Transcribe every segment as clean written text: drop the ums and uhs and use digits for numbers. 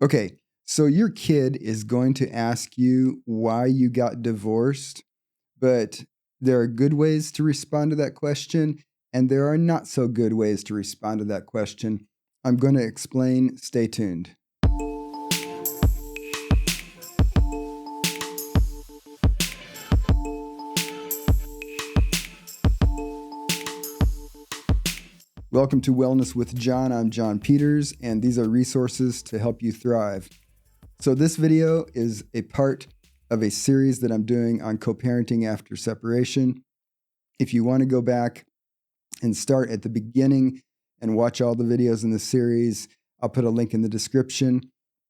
Okay, so your kid is going to ask you why you got divorced, but there are good ways to respond to that question, and there are not so good ways to respond to that question. I'm going to explain. Stay tuned. Welcome to Wellness with John. I'm John Peters, and these are resources to help you thrive. So this video is a part of a series that I'm doing on co-parenting after separation. If you want to go back and start at the beginning and watch all the videos in the series, I'll put a link in the description.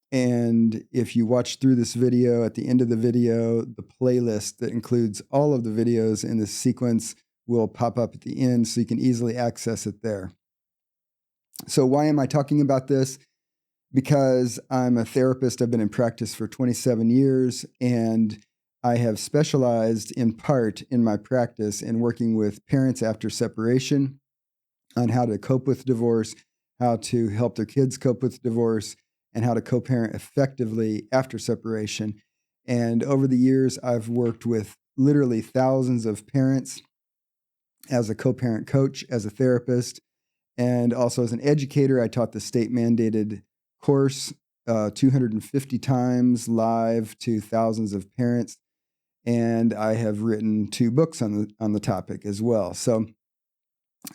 And if you watch through this video, at the end of the video, the playlist that includes all of the videos in this sequence will pop up at the end so you can easily access it there. So why am I talking about this? Because I'm a therapist. I've been in practice for 27 years, and I have specialized in part in my practice in working with parents after separation on how to cope with divorce, how to help their kids cope with divorce, and how to co-parent effectively after separation. And over the years, I've worked with literally thousands of parents as a co-parent coach, as a therapist, and also as an educator. I taught the state-mandated course 250 times live to thousands of parents, and I have written 2 books on the topic as well. So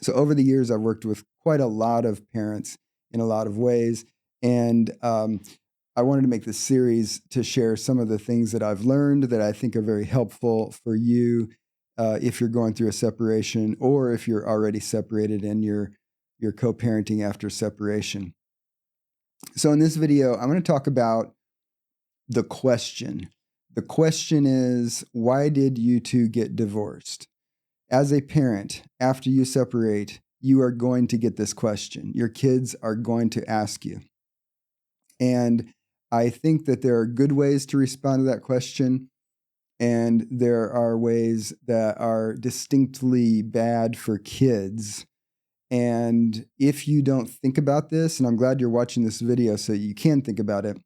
over the years, I've worked with quite a lot of parents in a lot of ways, and I wanted to make this series to share some of the things that I've learned that I think are very helpful for you if you're going through a separation, or if you're already separated and you're co-parenting after separation. So in this video, I'm going to talk about the question. The question is, why did you two get divorced? As a parent, after you separate, you are going to get this question. Your kids are going to ask you. And I think that there are good ways to respond to that question, and there are ways that are distinctly bad for kids. And if you don't think about this, and I'm glad you're watching this video so you can think about it,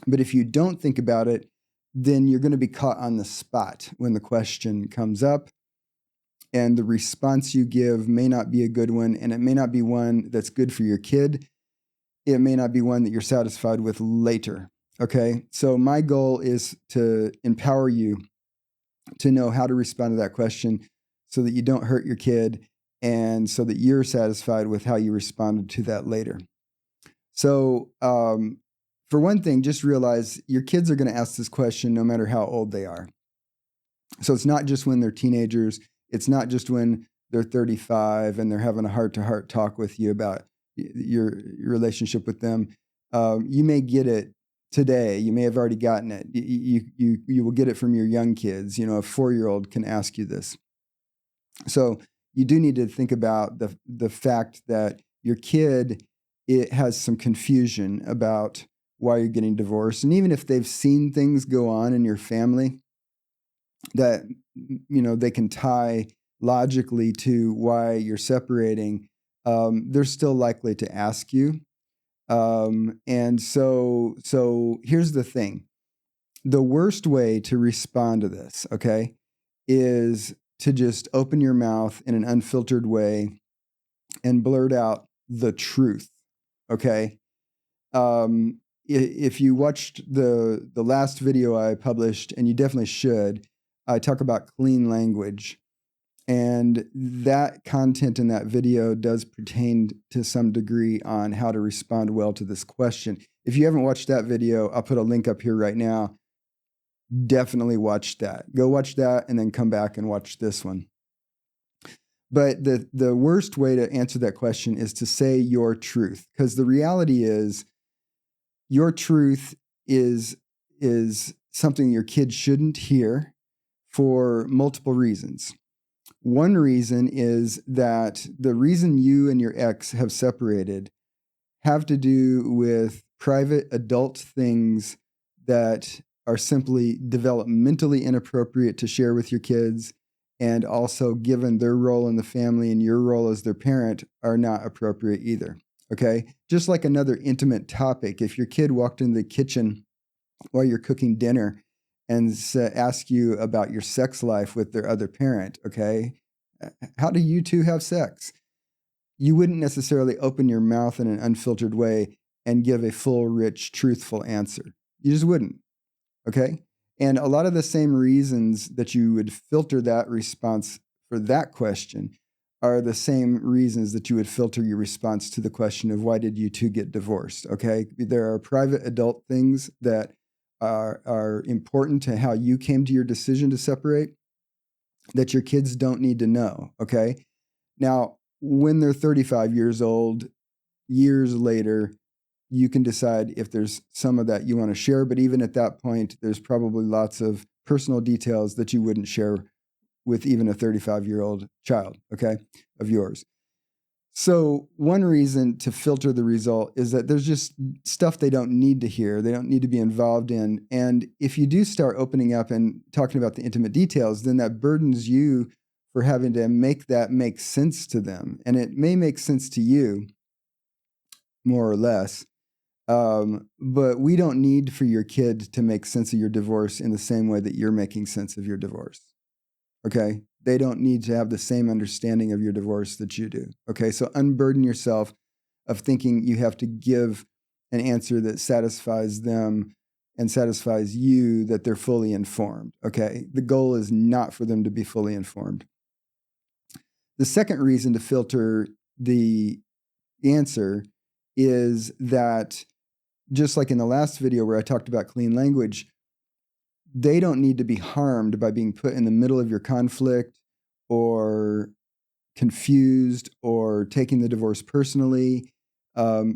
but if you don't think about it, then you're going to be caught on the spot when the question comes up, and the response you give may not be a good one, and it may not be one that's good for your kid. It may not be one that you're satisfied with later. Okay? So my goal is to empower you to know how to respond to that question so that you don't hurt your kid, and so that you're satisfied with how you responded to that later. So for one thing, just realize your kids are going to ask this question no matter how old they are. So it's not just when they're teenagers. It's not just when they're 35 and they're having a heart-to-heart talk with you about your relationship with them. You may get it today. You may have already gotten it. You will get it from your young kids. You know, a 4-year-old can ask you this. So you do need to think about the fact that your kid, it has some confusion about why you're getting divorced. And even if they've seen things go on in your family that, you know, they can tie logically to why you're separating, they're still likely to ask you. And so here's the thing. The worst way to respond to this, okay, is to just open your mouth in an unfiltered way and blurt out the truth, okay? If you watched the last video I published, and you definitely should, I talk about clean language. And that content in that video does pertain to some degree on how to respond well to this question. If you haven't watched that video, I'll put a link up here right now. Definitely watch that. Go watch that and then come back and watch this one. But the worst way to answer that question is to say your truth, because the reality is your truth is something your kids shouldn't hear for multiple reasons. One reason is that the reason you and your ex have separated have to do with private adult things that are simply developmentally inappropriate to share with your kids, and also, given their role in the family and your role as their parent, are not appropriate either. Okay. Just like another intimate topic, if your kid walked into the kitchen while you're cooking dinner and ask you about your sex life with their other parent, okay, how do you two have sex? You wouldn't necessarily open your mouth in an unfiltered way and give a full, rich, truthful answer. You just wouldn't, okay? And a lot of the same reasons that you would filter that response for that question are the same reasons that you would filter your response to the question of why did you two get divorced, okay? There are private adult things that are important to how you came to your decision to separate that your kids don't need to know, okay? Now, when they're 35 years old, years later, you can decide if there's some of that you want to share. But even at that point, there's probably lots of personal details that you wouldn't share with even a 35-year-old child, okay, of yours. So one reason to filter the result is that there's just stuff they don't need to hear. They don't need to be involved in. And if you do start opening up and talking about the intimate details, then that burdens you for having to make that make sense to them. And it may make sense to you, more or less, but we don't need for your kid to make sense of your divorce in the same way that you're making sense of your divorce. Okay? They don't need to have the same understanding of your divorce that you do. Okay? So unburden yourself of thinking you have to give an answer that satisfies them and satisfies you that they're fully informed. Okay? The goal is not for them to be fully informed. The second reason to filter the answer is that, just like in the last video where I talked about clean language, they don't need to be harmed by being put in the middle of your conflict or confused or taking the divorce personally,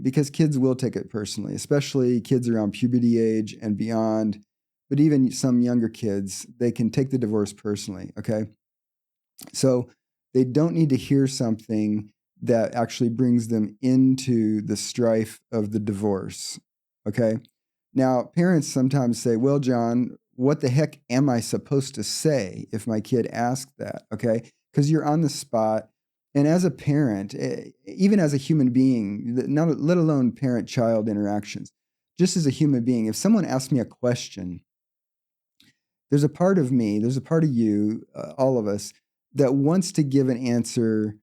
because kids will take it personally, especially kids around puberty age and beyond. But even some younger kids, they can take the divorce personally, okay? So they don't need to hear something that actually brings them into the strife of the divorce, okay? Now, parents sometimes say, well, John, what the heck am I supposed to say if my kid asks that, okay? Because you're on the spot. And as a parent, even as a human being, not, let alone parent-child interactions, just as a human being, if someone asks me a question, there's a part of me, there's a part of you, all of us, that wants to give an answer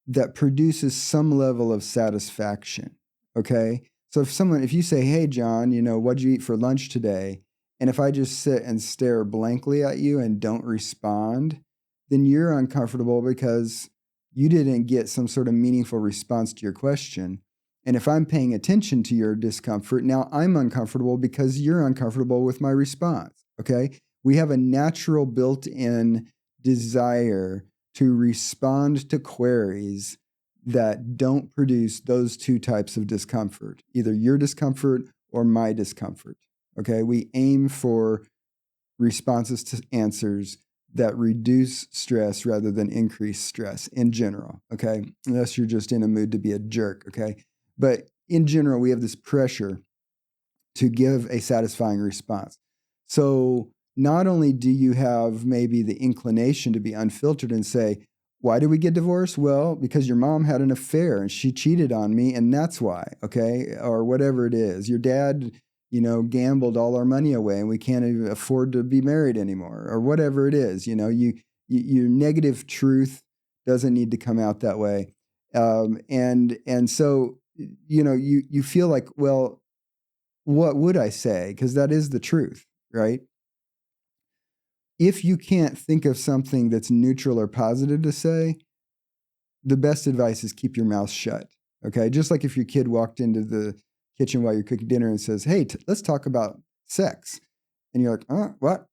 that produces some level of satisfaction, okay? So if you say, hey, John, what'd you eat for lunch today? And if I just sit and stare blankly at you and don't respond, then you're uncomfortable because you didn't get some sort of meaningful response to your question. And if I'm paying attention to your discomfort, now I'm uncomfortable because you're uncomfortable with my response, okay? We have a natural built-in desire to respond to queries that don't produce those two types of discomfort, either your discomfort or my discomfort, okay? We aim for responses to answers that reduce stress rather than increase stress in general, okay? Unless you're just in a mood to be a jerk, okay? But in general, we have this pressure to give a satisfying response. So not only do you have maybe the inclination to be unfiltered and say, why did we get divorced? Well, because your mom had an affair and she cheated on me and that's why, okay? Or whatever it is. Your dad, gambled all our money away and we can't even afford to be married anymore, or whatever it is. Your negative truth doesn't need to come out that way. And so, you feel like, well, what would I say? Because that is the truth, right? If you can't think of something that's neutral or positive to say, the best advice is keep your mouth shut, okay? Just like if your kid walked into the kitchen while you're cooking dinner and says, hey, let's talk about sex. And you're like, what?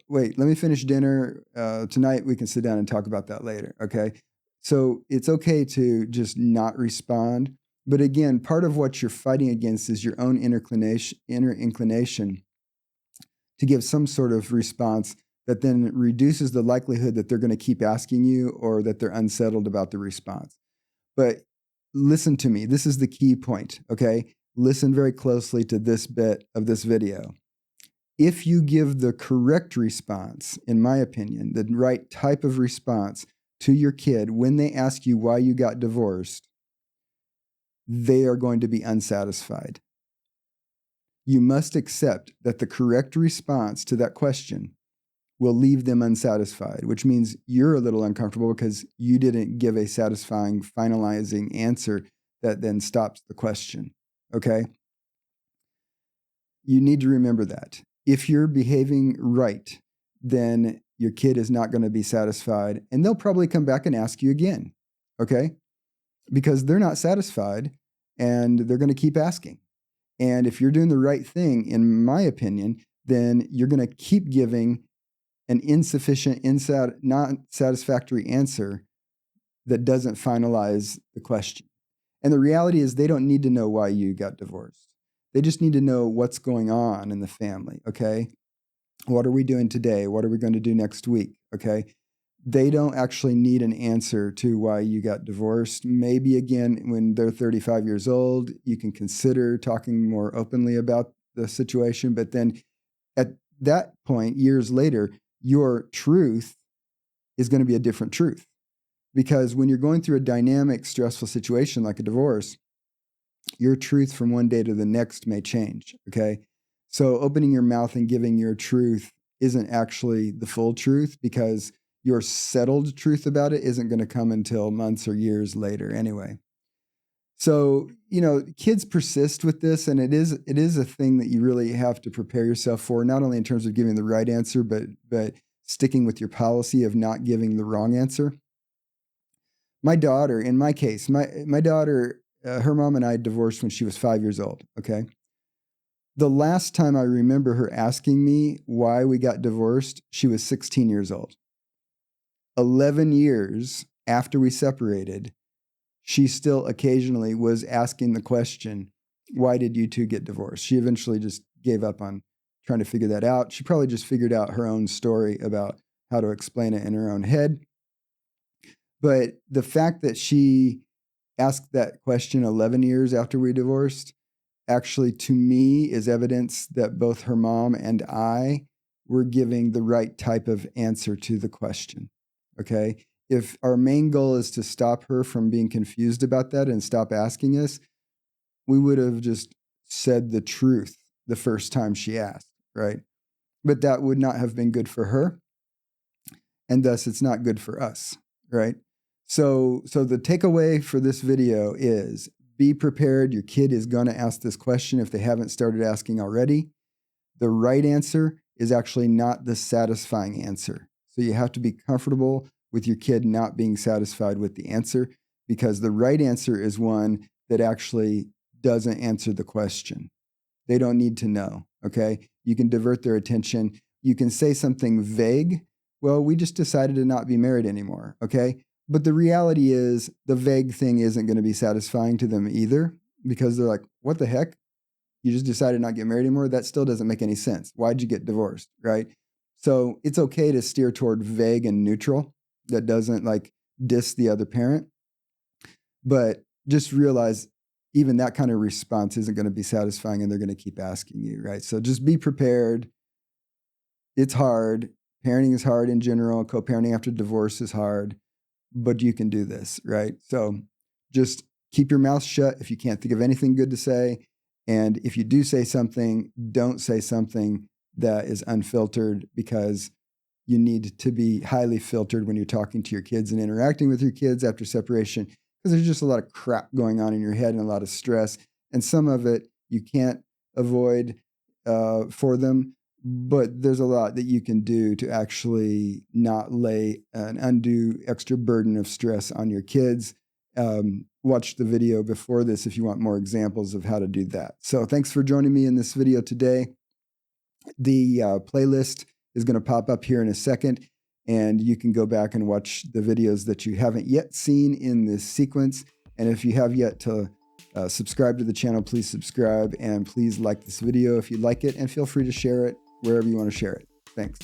Wait, let me finish dinner. Tonight we can sit down and talk about that later, okay? So it's okay to just not respond. But again, part of what you're fighting against is your own inner inclination to give some sort of response that then reduces the likelihood that they're going to keep asking you or that they're unsettled about the response. But listen to me. This is the key point, okay? Listen very closely to this bit of this video. If you give the correct response, in my opinion, the right type of response to your kid when they ask you why you got divorced, they are going to be unsatisfied. You must accept that the correct response to that question will leave them unsatisfied, which means you're a little uncomfortable because you didn't give a satisfying, finalizing answer that then stops the question. Okay? You need to remember that. If you're behaving right, then your kid is not going to be satisfied, and they'll probably come back and ask you again. Okay? Because they're not satisfied and they're going to keep asking. And if you're doing the right thing, in my opinion, then you're going to keep giving an insufficient, not satisfactory answer that doesn't finalize the question. And the reality is they don't need to know why you got divorced. They just need to know what's going on in the family, okay? What are we doing today? What are we going to do next week, okay? They don't actually need an answer to why you got divorced. Maybe, again, when they're 35 years old, you can consider talking more openly about the situation. But then at that point, years later, your truth is going to be a different truth. Because when you're going through a dynamic, stressful situation like a divorce, your truth from one day to the next may change, okay? So opening your mouth and giving your truth isn't actually the full truth, because your settled truth about it isn't going to come until months or years later anyway. So, kids persist with this, and it is a thing that you really have to prepare yourself for, not only in terms of giving the right answer, but sticking with your policy of not giving the wrong answer. My daughter, in my case, my daughter, her mom and I divorced when she was 5 years old, okay? The last time I remember her asking me why we got divorced, she was 16 years old. 11 years after we separated, she still occasionally was asking the question, why did you two get divorced? She eventually just gave up on trying to figure that out. She probably just figured out her own story about how to explain it in her own head. But the fact that she asked that question 11 years after we divorced, actually, to me, is evidence that both her mom and I were giving the right type of answer to the question, okay? If our main goal is to stop her from being confused about that and stop asking us, we would have just said the truth the first time she asked, right? But that would not have been good for her, and thus it's not good for us, right? So the takeaway for this video is, be prepared. Your kid is going to ask this question if they haven't started asking already. The right answer is actually not the satisfying answer. So you have to be comfortable with your kid not being satisfied with the answer, because the right answer is one that actually doesn't answer the question. They don't need to know, okay? You can divert their attention. You can say something vague. Well, we just decided to not be married anymore, okay? But the reality is the vague thing isn't going to be satisfying to them either, because they're like, what the heck? You just decided not to get married anymore? That still doesn't make any sense. Why'd you get divorced, right? So it's okay to steer toward vague and neutral that doesn't diss the other parent. But just realize even that kind of response isn't going to be satisfying, and they're going to keep asking you, right? So just be prepared. It's hard. Parenting is hard in general. Co-parenting after divorce is hard. But you can do this, right? So just keep your mouth shut if you can't think of anything good to say. And if you do say something, don't say something that is unfiltered, because you need to be highly filtered when you're talking to your kids and interacting with your kids after separation, because there's just a lot of crap going on in your head and a lot of stress. And some of it you can't avoid for them. But there's a lot that you can do to actually not lay an undue extra burden of stress on your kids. Watch the video before this if you want more examples of how to do that. So thanks for joining me in this video today. The playlist is going to pop up here in a second, and you can go back and watch the videos that you haven't yet seen in this sequence. And if you have yet to subscribe to the channel, please subscribe, and please like this video if you like it, and feel free to share it wherever you want to share it. Thanks.